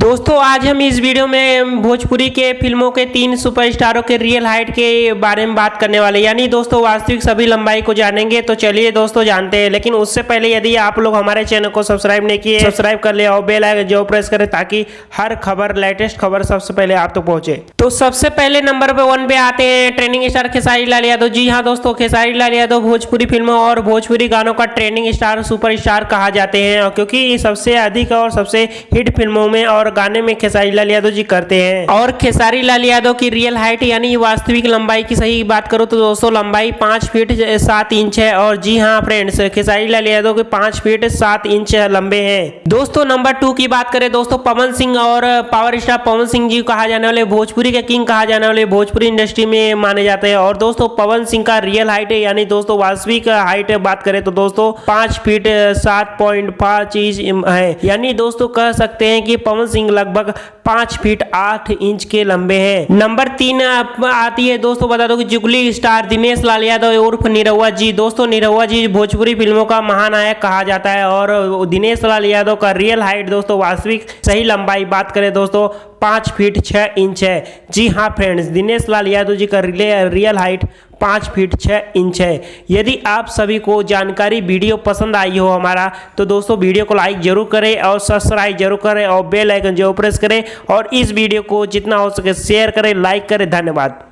दोस्तों आज हम इस वीडियो में भोजपुरी के फिल्मों के 3 सुपरस्टारों के रियल हाइट के बारे में बात करने वाले, यानी दोस्तों वास्तविक सभी लंबाई को जानेंगे। तो चलिए दोस्तों जानते हैं, लेकिन उससे पहले यदि आप लोग हमारे चैनल को सब्सक्राइब नहीं किए, सब्सक्राइब कर ले और बेल आइकन जो प्रेस करें ताकि हर खबर, लेटेस्ट खबर सबसे पहले आप तक पहुंचे। तो सबसे पहले नंबर पे 1 पे आते हैं ट्रेंडिंग स्टार खेसारी लाल यादव। जी हाँ दोस्तों, खेसारी लाल यादव भोजपुरी फिल्मों और भोजपुरी गानों का ट्रेंडिंग स्टार, सुपरस्टार कहा जाते हैं, क्योंकि सबसे अधिक और सबसे हिट फिल्मों में और गाने में खेसारी लाल यादव जी करते हैं। और खेसारी लाल यादव की रियल हाइट यानी वास्तविक लंबाई की सही बात करो तो दोस्तों लंबाई 5 फीट 7 इंच है। और जी हाँ फ्रेंड्स, खेसारी लाल यादव के 5 फीट 7 इंच लंबे हैं। दोस्तों नंबर 2 की बात करें दोस्तों, पवन सिंह और पावर स्टार पवन सिंह जी कहा जाने वाले, भोजपुरी के किंग कहा जाने वाले, भोजपुरी इंडस्ट्री में माने जाते हैं। और दोस्तों पवन सिंह का रियल हाइट यानी दोस्तों वास्तविक हाइट बात करें तो दोस्तों 5 फीट 7.5 इंच है। यानी दोस्तों कह सकते हैं कि पवन सिंह लगभग 5 फीट 8 इंच के लंबे हैं। नंबर 3 आती है दोस्तों, बता दो कि जुगली स्टार दिनेश लाल यादव उर्फ निरहुआ जी। दोस्तों निरहुआ जी भोजपुरी फिल्मों का महानायक कहा जाता है। और दिनेश लाल यादव का रियल हाइट दोस्तों वास्तविक सही लंबाई बात करें दोस्तों 5 फीट 6 इंच है। जी हाँ फ्रेंड्स, दिनेश लाल यादव जी का रियल हाइट 5 फीट 6 इंच है। यदि आप सभी को जानकारी वीडियो पसंद आई हो हमारा, तो दोस्तों वीडियो को लाइक जरूर करें और सब्सक्राइब जरूर करें और बेल आइकन जरूर प्रेस करें और इस वीडियो को जितना हो सके शेयर करें, लाइक करें। धन्यवाद।